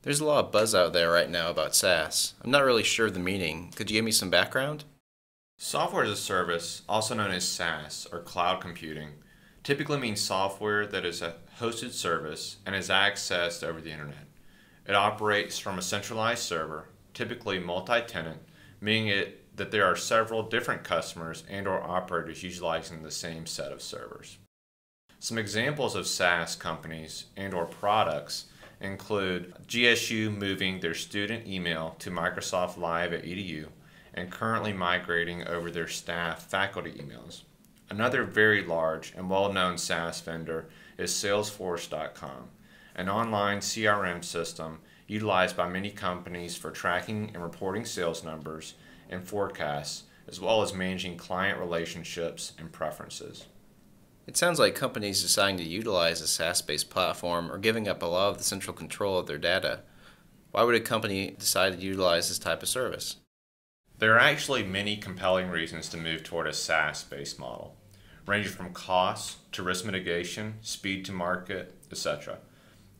There's a lot of buzz out there right now about SaaS. I'm not really sure of the meaning. Could you give me some background? Software as a service, also known as SaaS or cloud computing, typically means software that is a hosted service and is accessed over the internet. It operates from a centralized server, typically multi-tenant, meaning that there are several different customers and/or operators utilizing the same set of servers. Some examples of SaaS companies and/or products include GSU moving their student email to Microsoft Live at EDU and currently migrating over their staff faculty emails. Another very large and well-known SaaS vendor is Salesforce.com, an online CRM system utilized by many companies for tracking and reporting sales numbers and forecasts, as well as managing client relationships and preferences. It sounds like companies deciding to utilize a SaaS-based platform are giving up a lot of the central control of their data. Why would a company decide to utilize this type of service? There are actually many compelling reasons to move toward a SaaS-based model, ranging from cost to risk mitigation, speed to market, etc.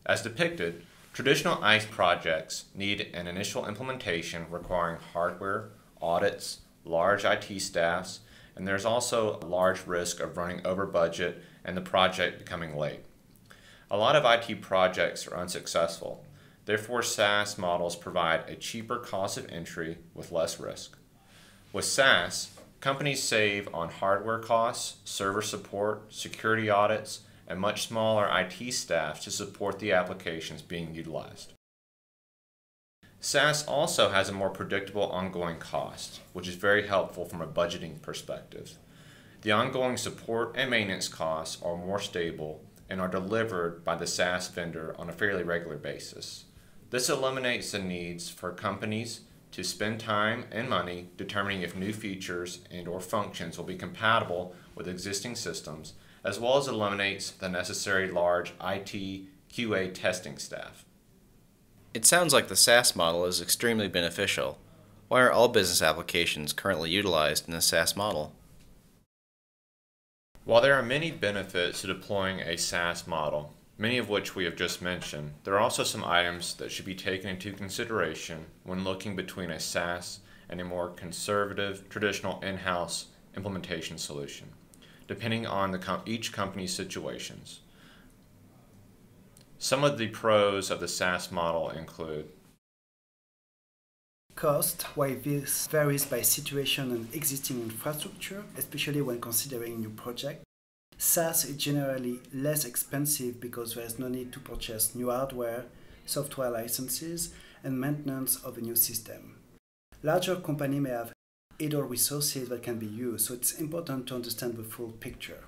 As depicted, traditional ICE projects need an initial implementation requiring hardware, audits, large IT staffs, and there's also a large risk of running over budget and the project becoming late. A lot of IT projects are unsuccessful. Therefore, SaaS models provide a cheaper cost of entry with less risk. With SaaS, companies save on hardware costs, server support, security audits, and much smaller IT staff to support the applications being utilized. SaaS also has a more predictable ongoing cost, which is very helpful from a budgeting perspective. The ongoing support and maintenance costs are more stable and are delivered by the SaaS vendor on a fairly regular basis. This eliminates the needs for companies to spend time and money determining if new features and/or functions will be compatible with existing systems, as well as eliminates the necessary large IT QA testing staff. It sounds like the SaaS model is extremely beneficial. Why are all business applications currently utilized in a SaaS model? While there are many benefits to deploying a SaaS model, many of which we have just mentioned, there are also some items that should be taken into consideration when looking between a SaaS and a more conservative, traditional in-house implementation solution, depending on each company's situations. Some of the pros of the SaaS model include cost, while this varies by situation and existing infrastructure, especially when considering new projects. SaaS is generally less expensive because there is no need to purchase new hardware, software licenses, and maintenance of a new system. Larger companies may have idle resources that can be used, so it's important to understand the full picture.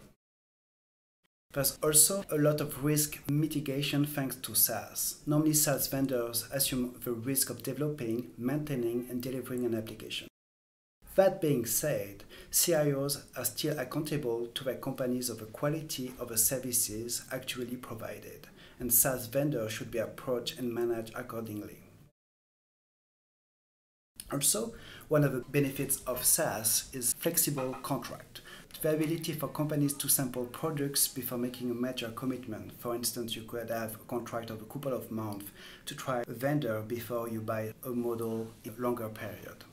There's also a lot of risk mitigation thanks to SaaS. Normally, SaaS vendors assume the risk of developing, maintaining, and delivering an application. That being said, CIOs are still accountable to their companies of the quality of the services actually provided, and SaaS vendors should be approached and managed accordingly. Also, one of the benefits of SaaS is flexible contract. The ability for companies to sample products before making a major commitment. For instance, you could have a contract of a couple of months to try a vendor before you buy a model in a longer period.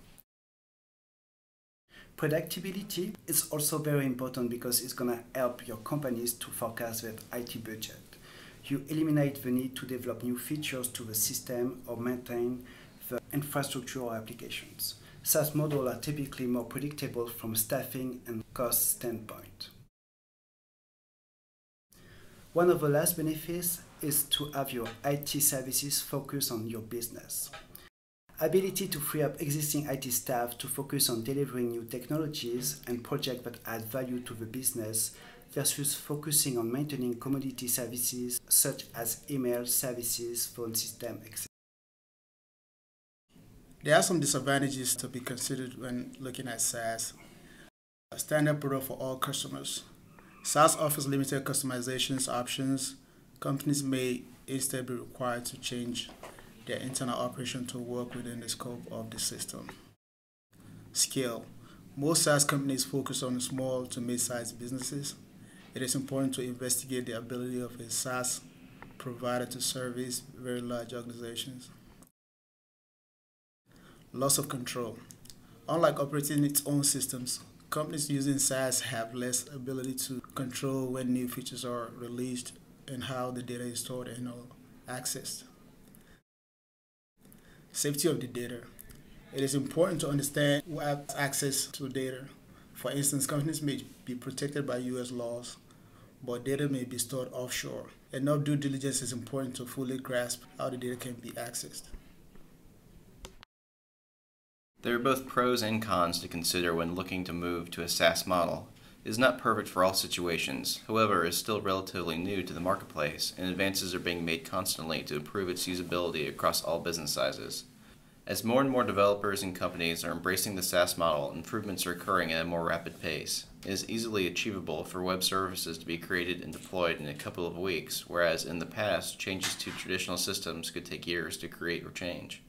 Predictability is also very important because it's going to help your companies to forecast their IT budget. You eliminate the need to develop new features to the system or maintain the infrastructure or applications. SaaS models are typically more predictable from staffing and cost standpoint. One of the last benefits is to have your IT services focus on your business. Ability to free up existing IT staff to focus on delivering new technologies and projects that add value to the business versus focusing on maintaining commodity services such as email services, phone system, etc. There are some disadvantages to be considered when looking at SaaS. A standard product for all customers. SaaS offers limited customizations options. Companies may instead be required to change their internal operation to work within the scope of the system. Scale. Most SaaS companies focus on small to mid-sized businesses. It is important to investigate the ability of a SaaS provider to service very large organizations. Loss of control. Unlike operating its own systems, companies using SaaS have less ability to control when new features are released and how the data is stored and accessed. Safety of the data. It is important to understand who has access to data. For instance, companies may be protected by US laws, but data may be stored offshore. Enough due diligence is important to fully grasp how the data can be accessed. There are both pros and cons to consider when looking to move to a SaaS model. It is not perfect for all situations, however, it is still relatively new to the marketplace, and advances are being made constantly to improve its usability across all business sizes. As more and more developers and companies are embracing the SaaS model, improvements are occurring at a more rapid pace. It is easily achievable for web services to be created and deployed in a couple of weeks, whereas in the past, changes to traditional systems could take years to create or change.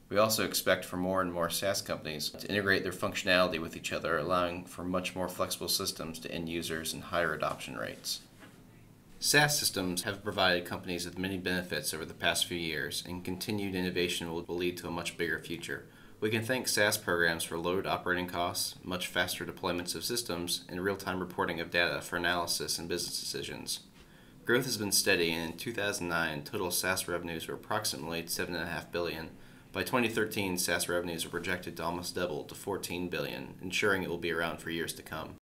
We also expect for more and more SaaS companies to integrate their functionality with each other, allowing for much more flexible systems to end users and higher adoption rates. SaaS systems have provided companies with many benefits over the past few years, and continued innovation will lead to a much bigger future. We can thank SaaS programs for lowered operating costs, much faster deployments of systems, and real-time reporting of data for analysis and business decisions. Growth has been steady, and in 2009, total SaaS revenues were approximately $7.5 billion. By 2013, SaaS revenues are projected to almost double to $14 billion, ensuring it will be around for years to come.